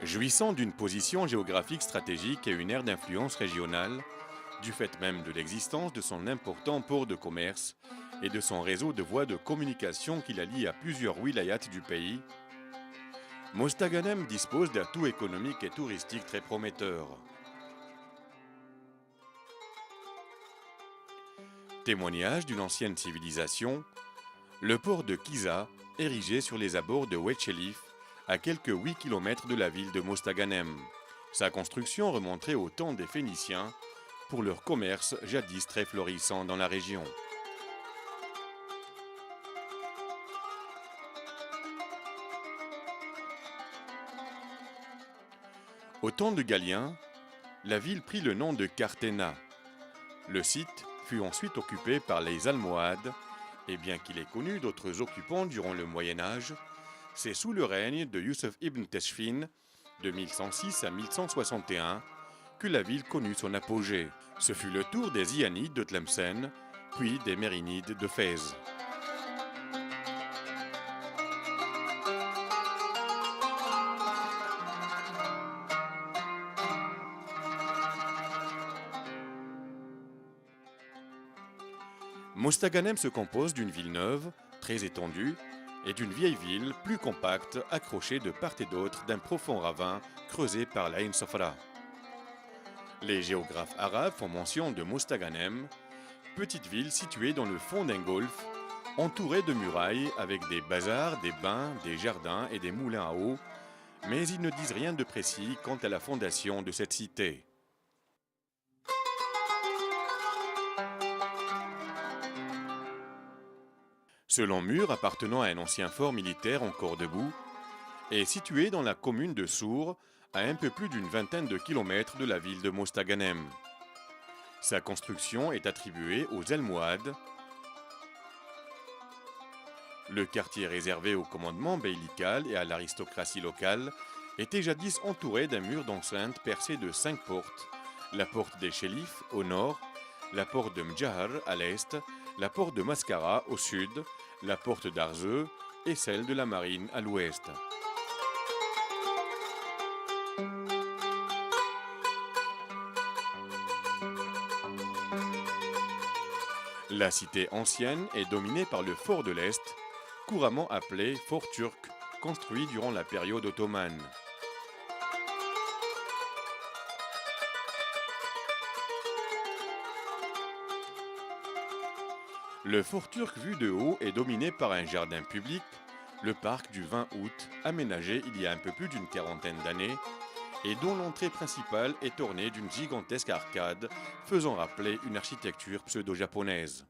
Jouissant d'une position géographique stratégique et une aire d'influence régionale, du fait même de l'existence de son important port de commerce et de son réseau de voies de communication qui la lie à plusieurs wilayats du pays, Mostaganem dispose d'atouts économiques et touristiques très prometteurs. Témoignage d'une ancienne civilisation, le port de Kiza, érigé sur les abords de Wetchelif, à quelques 8 km de la ville de Mostaganem. Sa construction remonterait au temps des Phéniciens, pour leur commerce jadis très florissant dans la région. Au temps de Galien, la ville prit le nom de Carthena. Le site fut ensuite occupé par les Almohades, et bien qu'il ait connu d'autres occupants durant le Moyen-Âge, c'est sous le règne de Youssef ibn Teshfin, de 1106 à 1161, que la ville connut son apogée. Ce fut le tour des Ianides de Tlemcen, puis des Mérinides de Fès. Mostaganem se compose d'une ville neuve, très étendue, et d'une vieille ville plus compacte, accrochée de part et d'autre d'un profond ravin creusé par l'Ain Sofra. Les géographes arabes font mention de Mostaganem, petite ville située dans le fond d'un golfe, entourée de murailles avec des bazars, des bains, des jardins et des moulins à eau, mais ils ne disent rien de précis quant à la fondation de cette cité. Ce long mur, appartenant à un ancien fort militaire encore debout, est situé dans la commune de Sour, à un peu plus d'une vingtaine de kilomètres de la ville de Mostaganem. Sa construction est attribuée aux Almohades. Le quartier réservé au commandement beylical et à l'aristocratie locale était jadis entouré d'un mur d'enceinte percé de 5 portes, la porte des Chélifs au nord, la porte de Mjahar à l'est, la porte de Mascara au sud, la porte d'Arzeu et celle de la Marine à l'ouest. La cité ancienne est dominée par le fort de l'Est, couramment appelé fort turc, construit durant la période ottomane. Le fort turc vu de haut est dominé par un jardin public, le parc du 20 août, aménagé il y a un peu plus d'une quarantaine d'années, et dont l'entrée principale est ornée d'une gigantesque arcade faisant rappeler une architecture pseudo-japonaise.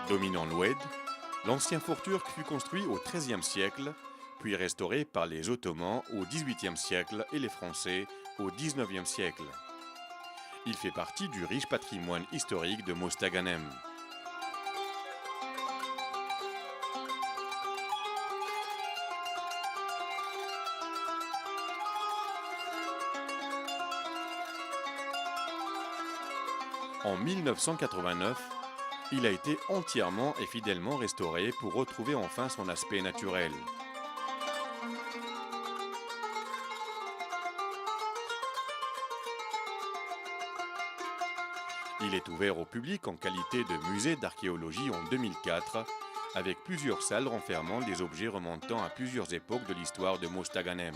Dominant l'Oued, l'ancien fort turc fut construit au XIIIe siècle, puis restauré par les Ottomans au XVIIIe siècle et les Français au XIXe siècle. Il fait partie du riche patrimoine historique de Mostaganem. En 1989, il a été entièrement et fidèlement restauré pour retrouver enfin son aspect naturel. Il est ouvert au public en qualité de musée d'archéologie en 2004, avec plusieurs salles renfermant des objets remontant à plusieurs époques de l'histoire de Mostaganem.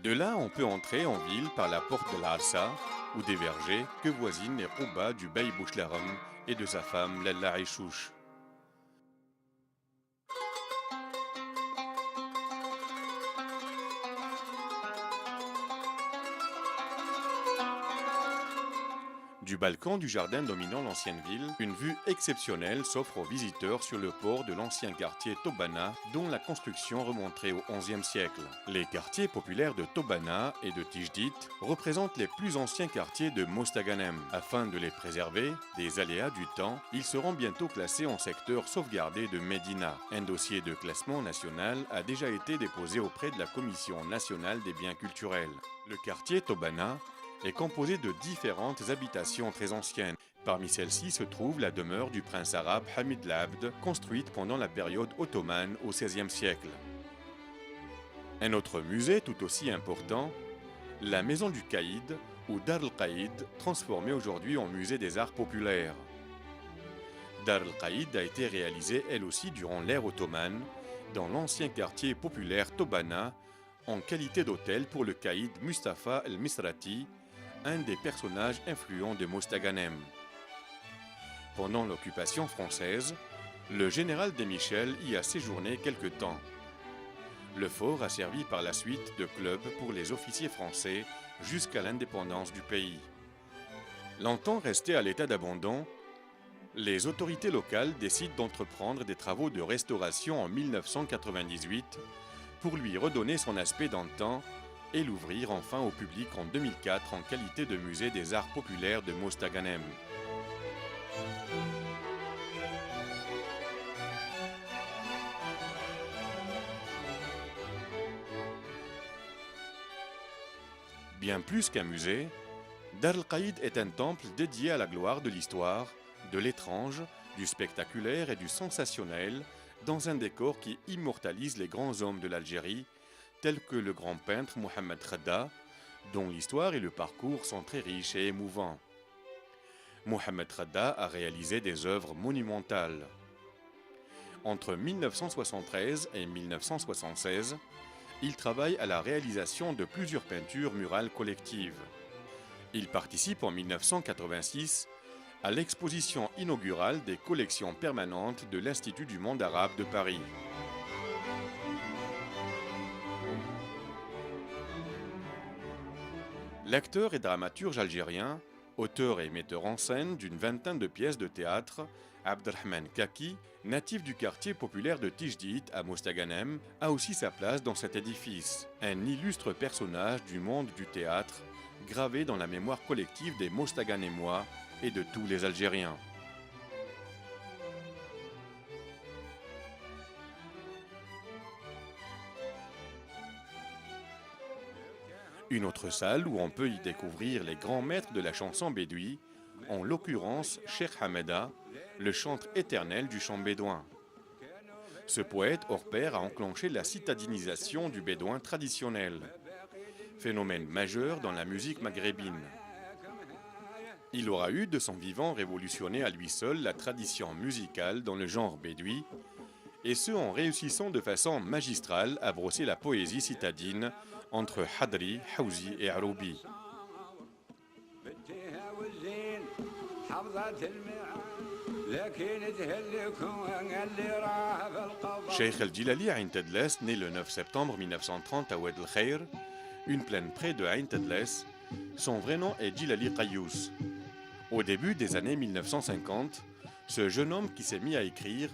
De là, on peut entrer en ville par la porte de l'Arsa, ou des vergers que voisinent les Rouba du Bey Bouchlarum et de sa femme Lalla Aïchouch. Du balcon du jardin dominant l'ancienne ville, une vue exceptionnelle s'offre aux visiteurs sur le port de l'ancien quartier Tobana, dont la construction remonterait au XIe siècle. Les quartiers populaires de Tobana et de Tijdit représentent les plus anciens quartiers de Mostaganem. Afin de les préserver des aléas du temps, ils seront bientôt classés en secteur sauvegardé de Médina. Un dossier de classement national a déjà été déposé auprès de la Commission nationale des biens culturels. Le quartier Tobana est composé de différentes habitations très anciennes. Parmi celles-ci se trouve la demeure du prince arabe Hamid l'Abd, construite pendant la période ottomane au XVIe siècle. Un autre musée tout aussi important, la maison du Caïd ou Dar el-Qaïd, transformée aujourd'hui en musée des arts populaires. Dar el-Qaïd a été réalisée elle aussi durant l'ère ottomane, dans l'ancien quartier populaire Tobana, en qualité d'hôtel pour le caïd Mustafa el-Misrati, un des personnages influents de Mostaganem. Pendant l'occupation française, le général Desmichel y a séjourné quelque temps. Le fort a servi par la suite de club pour les officiers français jusqu'à l'indépendance du pays. Longtemps resté à l'état d'abandon, les autorités locales décident d'entreprendre des travaux de restauration en 1998 pour lui redonner son aspect d'antan et l'ouvrir enfin au public en 2004 en qualité de musée des arts populaires de Mostaganem. Bien plus qu'un musée, Dar el-Qaïd est un temple dédié à la gloire de l'histoire, de l'étrange, du spectaculaire et du sensationnel, dans un décor qui immortalise les grands hommes de l'Algérie, tels que le grand peintre Mohamed Khadda, dont l'histoire et le parcours sont très riches et émouvants. Mohamed Khadda a réalisé des œuvres monumentales. Entre 1973 et 1976, il travaille à la réalisation de plusieurs peintures murales collectives. Il participe en 1986 à l'exposition inaugurale des collections permanentes de l'Institut du monde arabe de Paris. L'acteur et dramaturge algérien, auteur et metteur en scène d'une vingtaine de pièces de théâtre, Abdelrahman Kaki, natif du quartier populaire de Tijdit à Mostaganem, a aussi sa place dans cet édifice. Un illustre personnage du monde du théâtre, gravé dans la mémoire collective des Mostaganémois et de tous les Algériens. Une autre salle où on peut y découvrir les grands maîtres de la chanson bédoui, en l'occurrence Cheikh Hameda, le chantre éternel du chant bédouin. Ce poète hors pair a enclenché la citadinisation du bédouin traditionnel, phénomène majeur dans la musique maghrébine. Il aura eu de son vivant révolutionné à lui seul la tradition musicale dans le genre bédoui, et ce en réussissant de façon magistrale à brosser la poésie citadine entre Hadri, Hawzi et Aroubi. Cheikh el-Djilali Ain Tedles, né le 9 septembre 1930 à Oued el-Khair, une plaine près de Ain Tedles, son vrai nom est Djilali Qayyous. Au début des années 1950, ce jeune homme qui s'est mis à écrire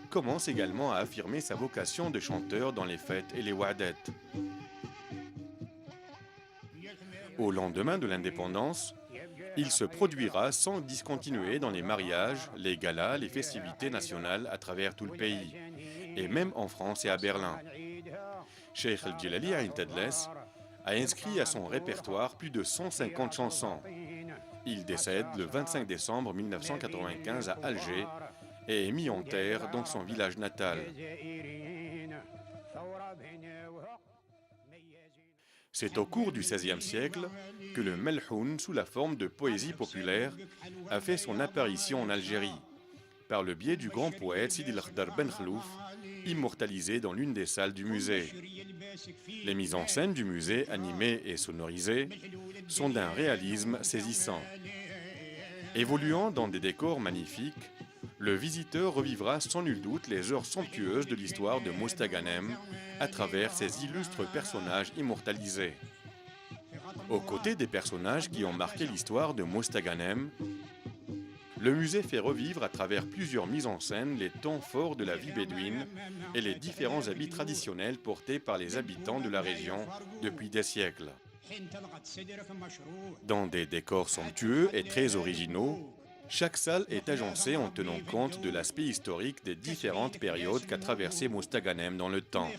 commence également à affirmer sa vocation de chanteur dans les fêtes et les wa'adat. Au lendemain de l'indépendance, il se produira sans discontinuer dans les mariages, les galas, les festivités nationales à travers tout le pays, et même en France et à Berlin. Cheikh el-Djilali Ain Tedles a inscrit à son répertoire plus de 150 chansons. Il décède le 25 décembre 1995 à Alger et est mis en terre dans son village natal. C'est au cours du XVIe siècle que le melhoun, sous la forme de poésie populaire, a fait son apparition en Algérie, par le biais du grand poète Sidi el-Khdar Ben Khlouf, immortalisé dans l'une des salles du musée. Les mises en scène du musée, animées et sonorisées, sont d'un réalisme saisissant. Évoluant dans des décors magnifiques, le visiteur revivra sans nul doute les heures somptueuses de l'histoire de Mostaganem à travers ces illustres personnages immortalisés. Aux côtés des personnages qui ont marqué l'histoire de Mostaganem, le musée fait revivre à travers plusieurs mises en scène les temps forts de la vie bédouine et les différents habits traditionnels portés par les habitants de la région depuis des siècles. Dans des décors somptueux et très originaux, chaque salle est agencée en tenant compte de l'aspect historique des différentes périodes qu'a traversé Mostaganem dans le temps.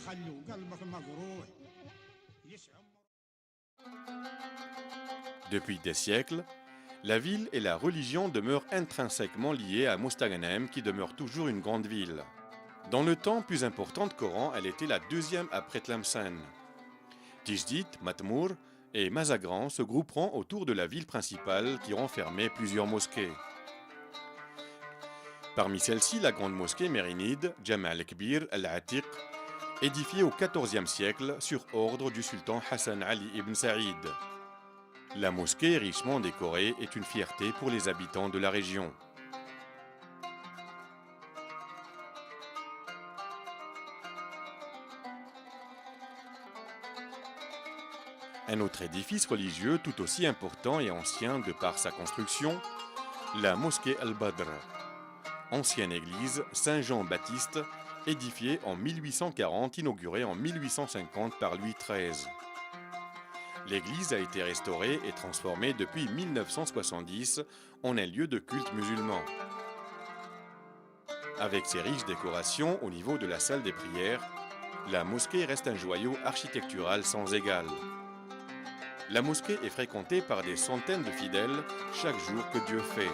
Depuis des siècles, la ville et la religion demeurent intrinsèquement liées à Mostaganem qui demeure toujours une grande ville. Dans le temps plus important de Coran, elle était la deuxième après Tlemcen. Tijdit, Matmour et Mazagran se grouperont autour de la ville principale qui renfermait plusieurs mosquées. Parmi celles-ci, la grande mosquée mérinide, Jama' al-Kbir al-Atiq, édifiée au XIVe siècle sur ordre du sultan Hassan Ali ibn Saïd. La mosquée richement décorée est une fierté pour les habitants de la région. Un autre édifice religieux tout aussi important et ancien de par sa construction, la mosquée Al-Badr, ancienne église Saint-Jean-Baptiste, édifiée en 1840, inaugurée en 1850 par Louis XIII. L'église a été restaurée et transformée depuis 1970 en un lieu de culte musulman. Avec ses riches décorations au niveau de la salle des prières, la mosquée reste un joyau architectural sans égal. La mosquée est fréquentée par des centaines de fidèles chaque jour que Dieu fait.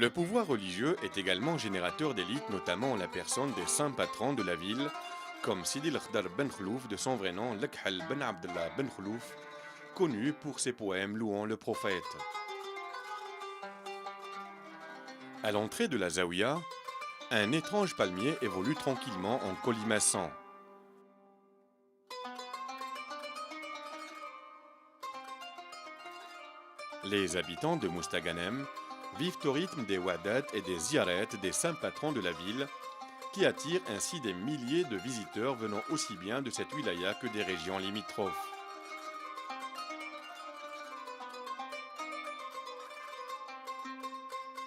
Le pouvoir religieux est également générateur d'élites, notamment en la personne des saints patrons de la ville, comme Sidi al-Khdar ben Khlouf de son vrai nom Lakhal ben Abdallah ben Khlouf, connu pour ses poèmes louant le prophète. À l'entrée de la Zawiya, un étrange palmier évolue tranquillement en colimaçon. Les habitants de Mostaganem vivent au rythme des wadat et des ziyaret des saints patrons de la ville, qui attirent ainsi des milliers de visiteurs venant aussi bien de cette wilaya que des régions limitrophes.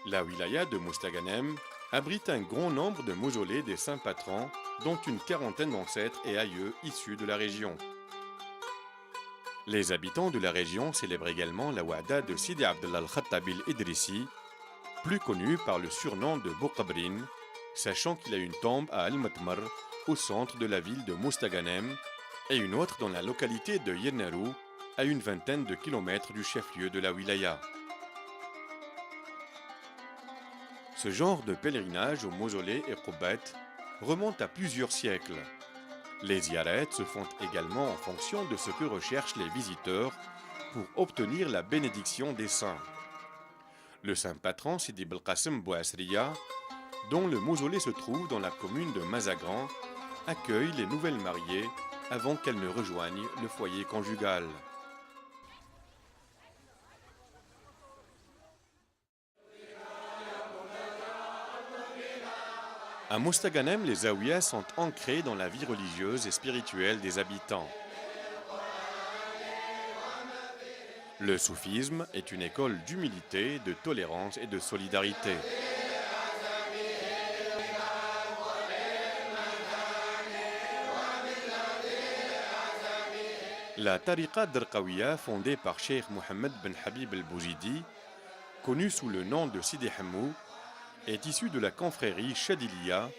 La wilaya de Mostaganem abrite un grand nombre de mausolées des saints patrons, dont une quarantaine d'ancêtres et aïeux issus de la région. Les habitants de la région célèbrent également la wa'ada de Sidi Abdallah al-Khattabi al-Idrissi, plus connu par le surnom de Bouqabrin, sachant qu'il a une tombe à Al-Matmar, au centre de la ville de Mostaganem, et une autre dans la localité de Yennaru, à une vingtaine de kilomètres du chef-lieu de la wilaya. Ce genre de pèlerinage aux mausolées et qubbat remonte à plusieurs siècles. Les ziyaret se font également en fonction de ce que recherchent les visiteurs pour obtenir la bénédiction des saints. Le saint patron Sidi Belqasem Bouasriya, dont le mausolée se trouve dans la commune de Mazagran, accueille les nouvelles mariées avant qu'elles ne rejoignent le foyer conjugal. À Mostaganem, les zawiyas sont ancrés dans la vie religieuse et spirituelle des habitants. Le soufisme est une école d'humilité, de tolérance et de solidarité. La tariqa Darqawiya, fondée par Cheikh Mohammed ben Habib el-Bouzidi, connu sous le nom de Sidi Hammou, est issue de la confrérie Chadiliya,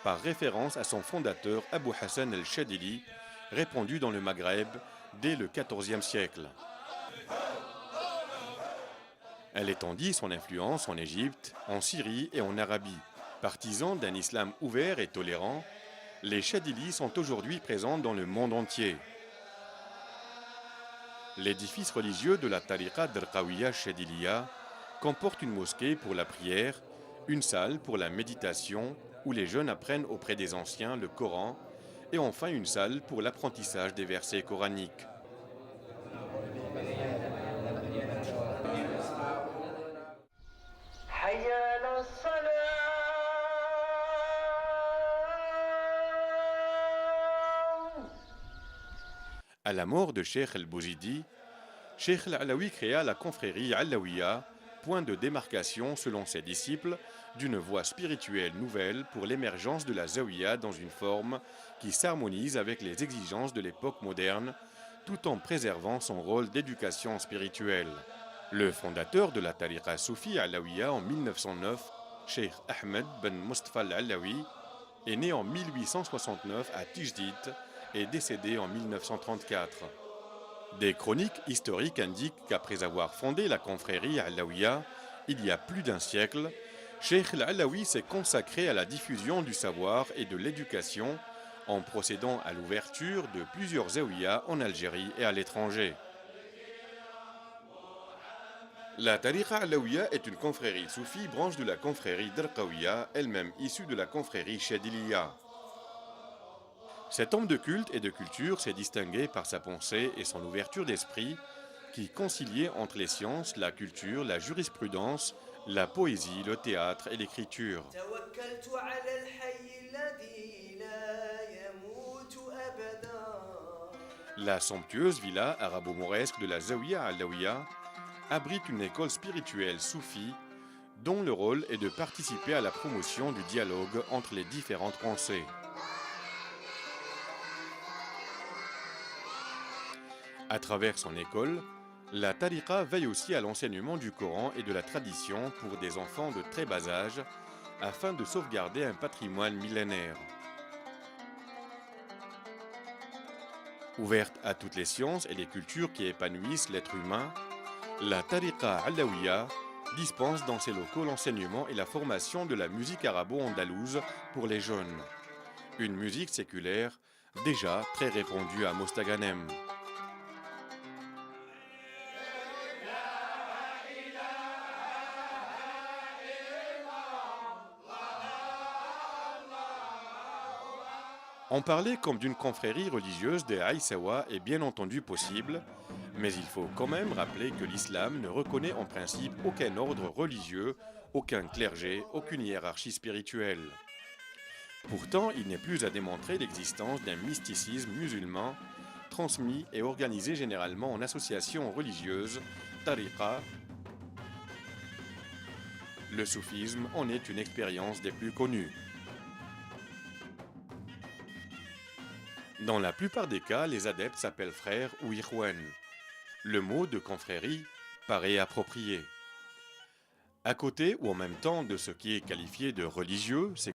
par référence à son fondateur Abu Hassan el-Chadili, répandu dans le Maghreb dès le XIVe siècle. Elle étendit son influence en Égypte, en Syrie et en Arabie. Partisans d'un islam ouvert et tolérant, les Chadilis sont aujourd'hui présents dans le monde entier. L'édifice religieux de la tariqa Darqawiya Chadiliya comporte une mosquée pour la prière, une salle pour la méditation où les jeunes apprennent auprès des anciens le Coran et enfin une salle pour l'apprentissage des versets coraniques. À la mort de Cheikh el-Bouzidi, Cheikh el-Alaoui créa la confrérie Alaouia, point de démarcation selon ses disciples d'une voie spirituelle nouvelle pour l'émergence de la Zawiya dans une forme qui s'harmonise avec les exigences de l'époque moderne, tout en préservant son rôle d'éducation spirituelle. Le fondateur de la tariqa soufi Alaouia en 1909, Cheikh Ahmed ben Mustafa al-Alaoui, est né en 1869 à Tijdit et décédé en 1934. Des chroniques historiques indiquent qu'après avoir fondé la confrérie Alaouia, il y a plus d'un siècle, Cheikh el-Alaoui s'est consacré à la diffusion du savoir et de l'éducation en procédant à l'ouverture de plusieurs zawiyas en Algérie et à l'étranger. La tariqa Alaouia est une confrérie soufie, branche de la confrérie Darqaouia, elle-même issue de la confrérie Chadiliya. Cet homme de culte et de culture s'est distingué par sa pensée et son ouverture d'esprit, qui conciliait entre les sciences, la culture, la jurisprudence, la poésie, le théâtre et l'écriture. La somptueuse villa arabo-mauresque de la Zawiya Alaouia abrite une école spirituelle soufie dont le rôle est de participer à la promotion du dialogue entre les différentes pensées. À travers son école, la tariqa veille aussi à l'enseignement du Coran et de la tradition pour des enfants de très bas âge afin de sauvegarder un patrimoine millénaire. Ouverte à toutes les sciences et les cultures qui épanouissent l'être humain, la tariqa Alaouia dispense dans ses locaux l'enseignement et la formation de la musique arabo-andalouse pour les jeunes. Une musique séculaire déjà très répandue à Mostaganem. En parler comme d'une confrérie religieuse des Aïssawa est bien entendu possible, mais il faut quand même rappeler que l'islam ne reconnaît en principe aucun ordre religieux, aucun clergé, aucune hiérarchie spirituelle. Pourtant, il n'est plus à démontrer l'existence d'un mysticisme musulman transmis et organisé généralement en associations religieuses, tariqa. Le soufisme en est une expérience des plus connues. Dans la plupart des cas, les adeptes s'appellent frères ou ikhwan. Le mot de confrérie paraît approprié. À côté ou en même temps de ce qui est qualifié de religieux, c'est